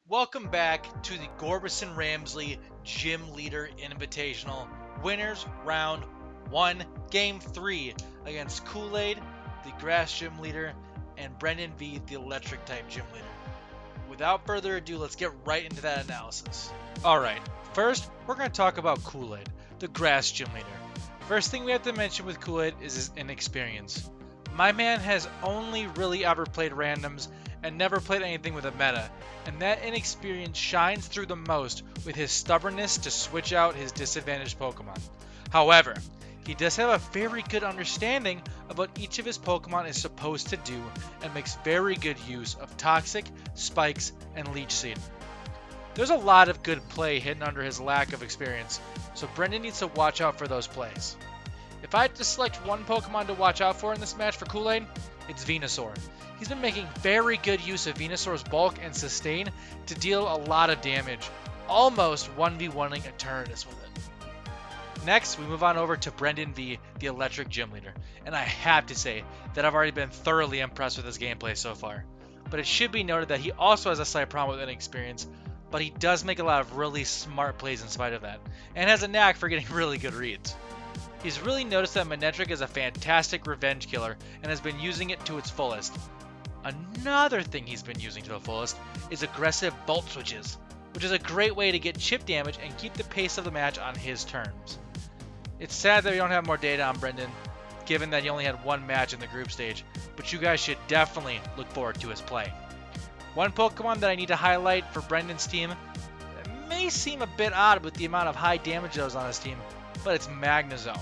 Welcome back to the Gorbison Ramsley Gym Leader Invitational. Winners round 1, game 3 against KoolAid, the Grass Gym Leader, and BrendenV, the Electric type Gym Leader. Without further ado, let's get right into that analysis. Alright, first we're going to talk about KoolAid, the Grass Gym Leader. First thing we have to mention with KoolAid is his inexperience. My man has only really ever played randoms and never played anything with a meta, and that inexperience shines through the most with his stubbornness to switch out his disadvantaged Pokemon. However, he does have a very good understanding of what each of his Pokemon is supposed to do and makes very good use of Toxic, Spikes, and Leech Seed. There's a lot of good play hidden under his lack of experience, so Brendan needs to watch out for those plays. If I had to select one Pokemon to watch out for in this match for KoolAid, it's Venusaur. He's been making very good use of Venusaur's bulk and sustain to deal a lot of damage, almost 1v1ing Eternatus with it. Next, we move on over to BrendenV, the Electric Gym Leader, and I have to say that I've already been thoroughly impressed with his gameplay so far. But it should be noted that he also has a slight problem with inexperience, but he does make a lot of really smart plays in spite of that, and has a knack for getting really good reads. He's really noticed that Manectric is a fantastic revenge killer and has been using it to its fullest. Another thing he's been using to the fullest is aggressive Volt Switches, which is a great way to get chip damage and keep the pace of the match on his terms. It's sad that we don't have more data on Brendan, given that he only had one match in the group stage, but you guys should definitely look forward to his play. One Pokemon that I need to highlight for Brendan's team that may seem a bit odd with the amount of high damage that was on his team, but it's Magnezone.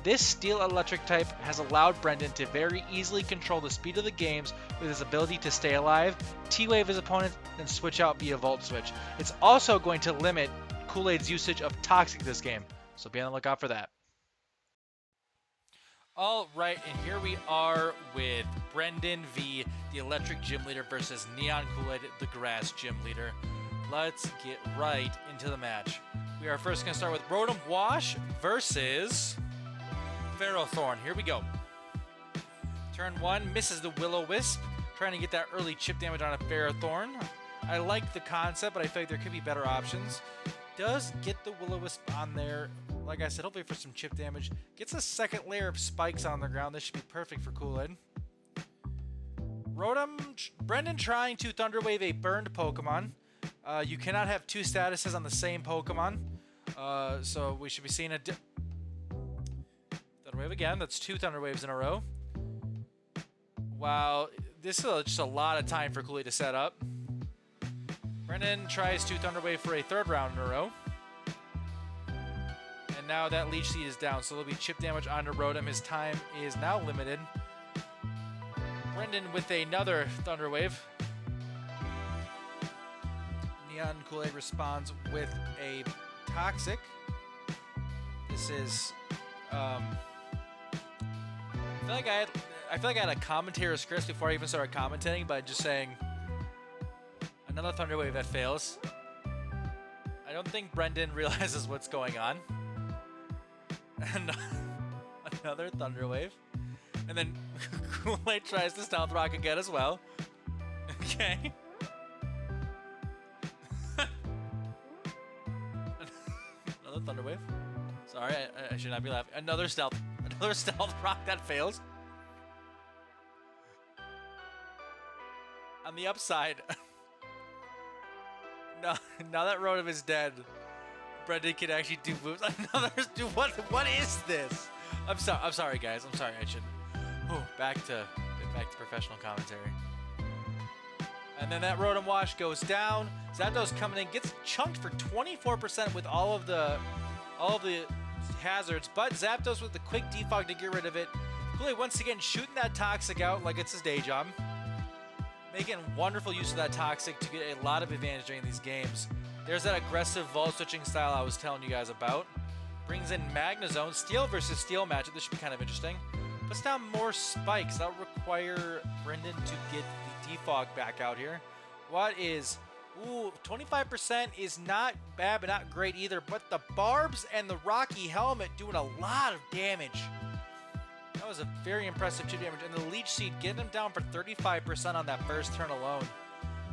This Steel Electric type has allowed Brendan to very easily control the speed of the games with his ability to stay alive, T-Wave his opponent, and switch out via Volt Switch. It's also going to limit KoolAid's usage of Toxic this game, so be on the lookout for that. Alright, and here we are with BrendenV, the Electric Gym Leader, versus Neon KoolAid, the Grass Gym Leader. Let's get right into the match. We are first going to start with Rotom Wash versus Ferrothorn. Here we go. Turn 1, misses the Will-O-Wisp, trying to get that early chip damage on a Ferrothorn. I like the concept, but I feel like there could be better options. Does get the Will-O-Wisp on there, like I said, hopefully for some chip damage. Gets a second layer of spikes on the ground. This should be perfect for KoolAid. Brendan trying to Thunder Wave a burned Pokemon. You cannot have two statuses on the same Pokemon. So we should be seeing a Thunder Wave again. That's 2 Thunder Waves in a row. Wow, this is just a lot of time for KoolAid to set up. Brendan tries to Thunder Wave for a 3rd round in a row. And now that Leech Seed is down, so there'll be chip damage onto Rotom. His time is now limited. Brendan with another Thunder Wave. Neon KoolAid responds with a Toxic. This is I feel like I had a commentary script before I even started commentating, but just saying another Thunder Wave that fails. I don't think Brendan realizes what's going on. And another Thunder Wave. And then KoolAid tries to Stealth Rock again as well. Okay. Another Thunder Wave. Sorry, I should not be laughing. Another Stealth Rock that fails. On the upside, now that Rotom is dead, Brendan can actually do moves. Dude, what is this? I'm sorry, guys. I'm sorry. I should. Back to professional commentary. And then that Rotom Wash goes down. Zapdos coming in, gets chunked for 24% with all of the hazards, but Zapdos with the quick defog to get rid of it. KoolAid once again shooting that Toxic out like it's his day job. Making wonderful use of that Toxic to get a lot of advantage during these games. There's that aggressive Volt Switching style I was telling you guys about. Brings in Magnezone. Steel versus Steel matchup. This should be kind of interesting. Puts down more spikes. That'll require Brendan to get the defog back out here. What is... Ooh, 25% is not bad, but not great either. But the Barbs and the Rocky Helmet doing a lot of damage. That was a very impressive chip damage. And the Leech Seed getting him down for 35% on that first turn alone.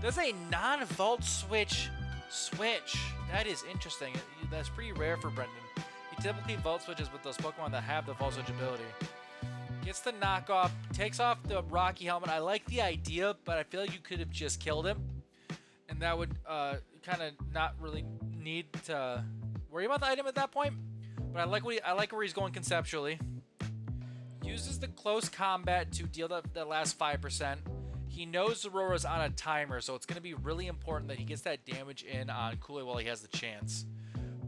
Does a non-vault switch? That is interesting. That's pretty rare for Brendan. He typically vault switches with those Pokemon that have the vault switch ability. Gets the knockoff, takes off the Rocky helmet. I like the idea, but I feel like you could have just killed him. And that would kind of not really need to worry about the item at that point. But I like where he's going conceptually. Uses the close combat to deal that last 5%. He knows Aurora's on a timer, so it's going to be really important that he gets that damage in on KoolAid while he has the chance.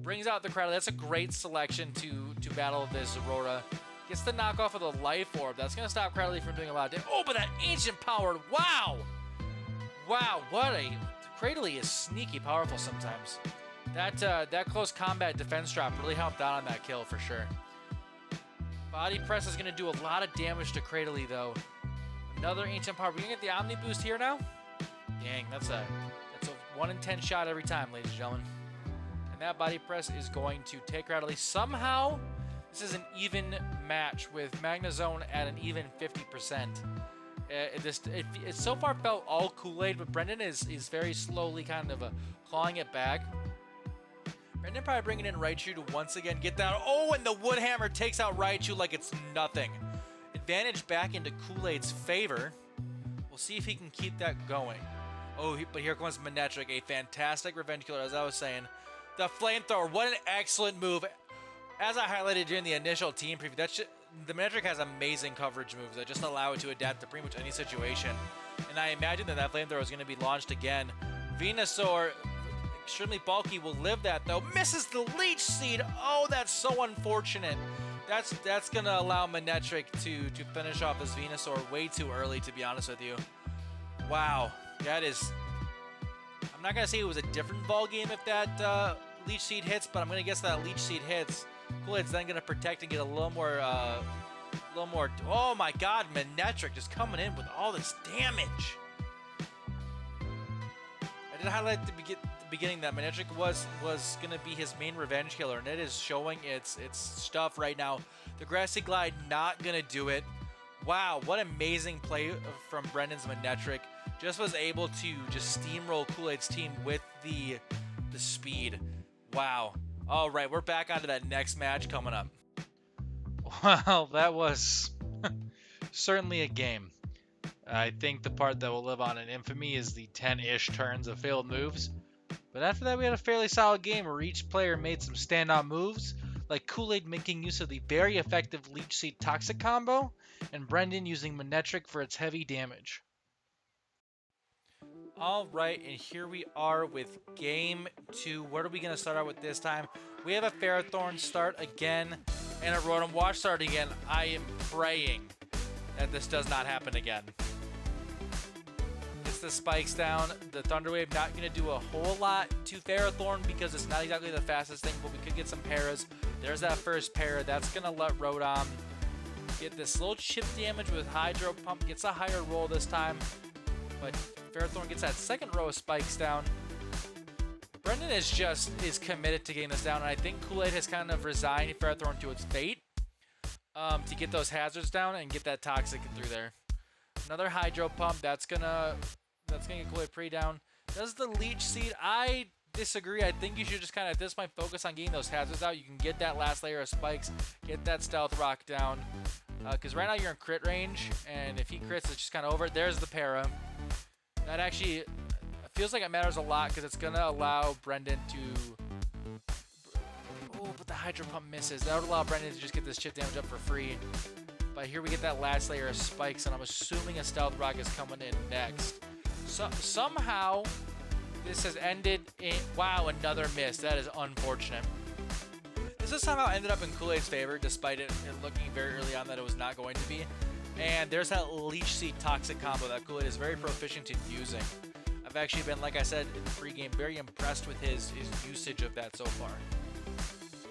Brings out the Cradle. That's a great selection to battle this Aurora. Gets the knockoff of the Life Orb. That's going to stop Cradle from doing a lot of damage. Oh, but that Ancient Power. Wow! Wow, what a... Cradle is sneaky powerful sometimes. That close combat defense drop really helped out on that kill for sure. Body Press is going to do a lot of damage to Cradle, though. Another Ancient Power. We're going to get the Omni Boost here now? Dang, that's a 1 in 10 shot every time, ladies and gentlemen. And that Body Press is going to take Cradle. Somehow, this is an even match with Magnezone at an even 50%. It so far felt all KoolAid, but Brendan is very slowly kind of clawing it back. Brendan probably bringing in Raichu to once again get that. Oh, and the Wood Hammer takes out Raichu like it's nothing. Advantage back into KoolAid's favor. We'll see if he can keep that going. Oh, but here comes Manectric, a fantastic Revenge Killer, as I was saying. The Flamethrower, what an excellent move. As I highlighted during the initial team preview, the Manectric has amazing coverage moves that just allow it to adapt to pretty much any situation. And I imagine that Flamethrower is going to be launched again. Venusaur, extremely bulky, will live that though. Misses the Leech Seed. Oh, that's so unfortunate. That's going to allow Manectric to finish off this Venusaur way too early, to be honest with you. Wow, that is... I'm not going to say it was a different ball game if that Leech Seed hits, but I'm going to guess that Leech Seed hits. KoolAid's then going to protect and get a little more... Oh my god, Manectric just coming in with all this damage. I did highlight at the beginning that Manectric was going to be his main revenge killer, and it is showing its stuff right now. The Grassy Glide not going to do it. Wow, what amazing play from Brendan's Manectric. Just was able to just steamroll KoolAid's team with the speed. Wow. All right, we're back onto that next match coming up. Well, that was certainly a game. I think the part that will live on in infamy is the 10-ish turns of failed moves. But after that, we had a fairly solid game where each player made some standout moves, like KoolAid making use of the very effective Leech Seed Toxic combo, and Brendan using Manectric for its heavy damage. All right, and here we are with Game 2. What are we going to start out with this time? We have a Ferrothorn start again, and a Rotom Wash start again. I am praying that this does not happen again. Gets the spikes down. The Thunder Wave not going to do a whole lot to Ferrothorn because it's not exactly the fastest thing, but we could get some paras. There's that first para. That's going to let Rotom get this little chip damage with Hydro Pump. Gets a higher roll this time, but Ferrothorn gets that second row of spikes down. Brendan is committed to getting this down, and I think KoolAid has kind of resigned Ferrothorn to its fate to get those hazards down and get that Toxic through there. Another Hydro Pump, that's gonna get KoolAid pretty down. Does the Leech Seed? I disagree. I think you should just kind of at this point focus on getting those hazards out. You can get that last layer of spikes, get that Stealth Rock down, because right now you're in crit range, and if he crits, it's just kind of over. There's the para. That actually feels like it matters a lot because it's going to allow Brendan to... Oh, but the Hydro Pump misses. That would allow Brendan to just get this chip damage up for free. But here we get that last layer of spikes, and I'm assuming a Stealth Rock is coming in next. So somehow, this has ended in... Wow, another miss. That is unfortunate. This has somehow ended up in KoolAid's favor, despite it looking very early on that it was not going to be. And there's that Leech Seed Toxic combo that KoolAid is very proficient in using. I've actually been, like I said in the pregame, very impressed with his usage of that so far.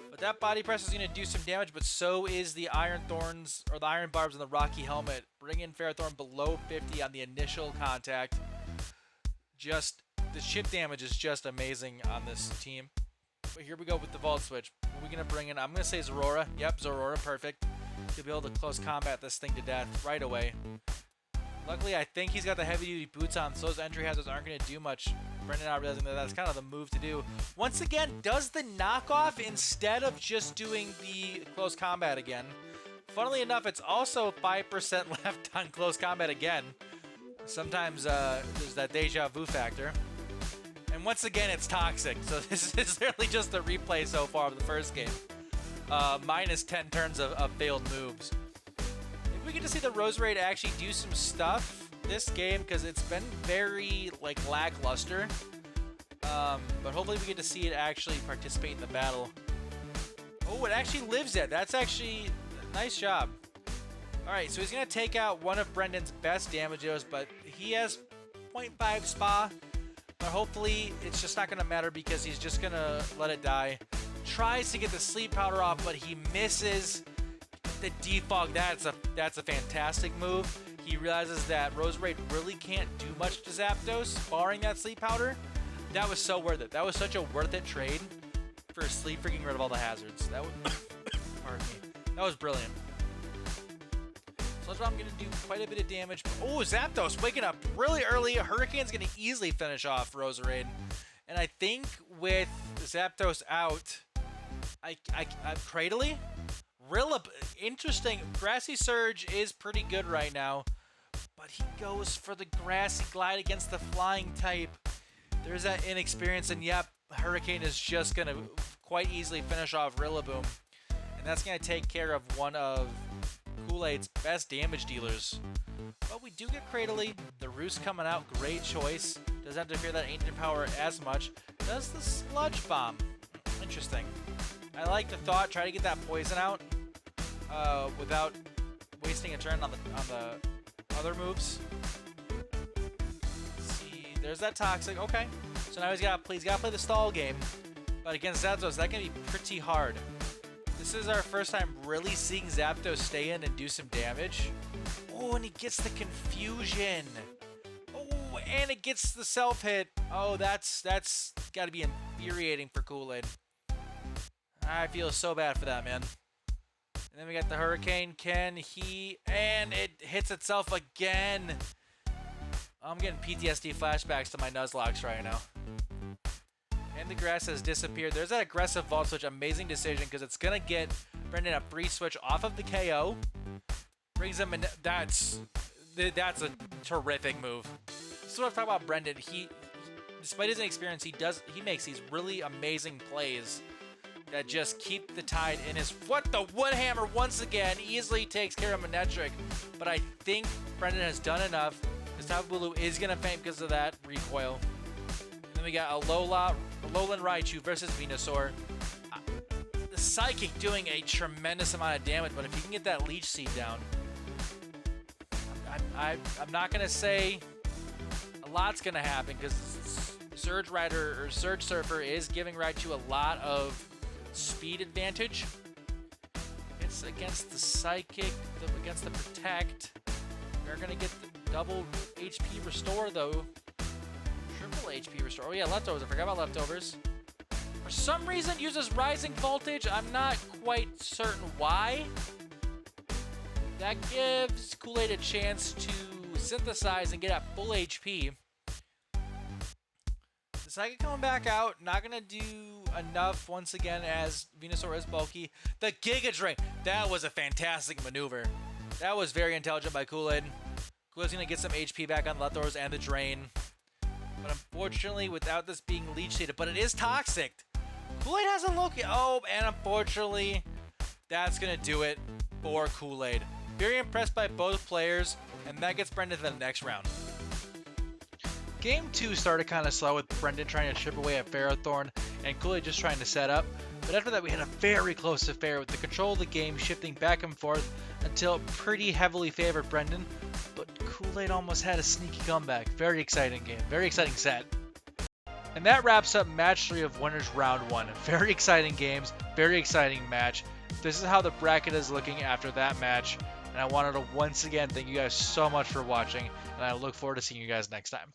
But that Body Press is going to do some damage, but so is the Iron Thorns, or the Iron Barbs on the Rocky Helmet. Bringing Ferrothorn below 50 on the initial contact. Just, the chip damage is just amazing on this team. But here we go with the Vault Switch. What are we going to bring in? I'm going to say Zorora. Yep, Zorora, perfect. You'll be able to close combat this thing to death right away. Luckily, I think he's got the heavy-duty boots on, so those entry hazards aren't going to do much. Brendan not realizing that that's kind of the move to do. Once again, does the knockoff instead of just doing the close combat again. Funnily enough, it's also 5% left on close combat again. Sometimes there's that deja vu factor. And once again, it's toxic. So this is literally just a replay so far of the first game. Minus 10 turns of failed moves. If we get to see the Rose Raid actually do some stuff this game, because it's been very like lackluster. But hopefully we get to see it actually participate in the battle. Oh, it actually lives it. That's actually nice job. Alright, so he's going to take out one of Brendan's best damages, but he has 0.5 spa. But hopefully it's just not going to matter because he's just going to let it die. Tries to get the sleep powder off, but he misses the defog. That's a fantastic move. He realizes that Rose Raid really can't do much to Zapdos, barring that sleep powder. That was so worth it. That was such a worth it trade for sleep freaking rid of all the hazards. That was, pardon me. That was brilliant. So I'm going to do quite a bit of damage. Oh, Zapdos waking up really early. Hurricane's going to easily finish off Roserade. And I think with Zapdos out, Cradily? Real interesting. Grassy Surge is pretty good right now. But he goes for the Grassy Glide against the Flying type. There's that inexperience. And yep, Hurricane is just going to quite easily finish off Rillaboom. And that's going to take care of one of KoolAid's best damage dealers. But we do get Cradily. The Roost coming out, great choice. Doesn't have to fear that Ancient Power as much. Does the Sludge Bomb. Interesting. I like the thought, try to get that poison out without wasting a turn on the other moves. Let's see, there's that Toxic, okay. So now he's gotta play the stall game. But against Zapdos, that can be pretty hard. This is our first time really seeing Zapdos stay in and do some damage. Oh, and he gets the Confusion. Oh, and it gets the self-hit. Oh, that's got to be infuriating for KoolAid. I feel so bad for that, man. And then we got the Hurricane. Can he... And it hits itself again. I'm getting PTSD flashbacks to my Nuzlocke right now. And the grass has disappeared. There's that aggressive Vault Switch. Amazing decision because it's going to get Brendan a free switch off of the KO. Brings him in. That's a terrific move. This is what I'm talking about Brendan. He, despite his inexperience, he makes these really amazing plays that just keep the tide in his... What the Woodhammer once again easily takes care of Manectric. But I think Brendan has done enough. This Tapu Bulu is going to faint because of that recoil. Then we got a Lowland Raichu versus Venusaur. The Psychic doing a tremendous amount of damage, but if you can get that Leech Seed down, I'm not going to say a lot's going to happen because Surge Rider or Surge Surfer is giving Raichu a lot of speed advantage. It's against the Psychic, against the Protect. We're going to get the double HP restore though. Triple HP restore. Oh yeah, leftovers. I forgot about leftovers. For some reason, uses Rising Voltage. I'm not quite certain why. That gives KoolAid a chance to synthesize and get at full HP. The Psychic coming back out. Not going to do enough once again as Venusaur is bulky. The Giga Drain. That was a fantastic maneuver. That was very intelligent by KoolAid. KoolAid's going to get some HP back on leftovers and the Drain. But unfortunately, without this being Leech Seeded, but it is Toxic. KoolAid has a Loki. Oh, and unfortunately, that's going to do it for KoolAid. Very impressed by both players, and that gets Brendan to the next round. Game 2 started kind of slow with Brendan trying to chip away at Ferrothorn and KoolAid just trying to set up. But after that, we had a very close affair with the control of the game shifting back and forth until it pretty heavily favored Brendan. But KoolAid almost had a sneaky comeback. Very exciting game. Very exciting set. And that wraps up match 3 of Winners Round 1. Very exciting games. Very exciting match. This is how the bracket is looking after that match. And I wanted to once again thank you guys so much for watching. And I look forward to seeing you guys next time.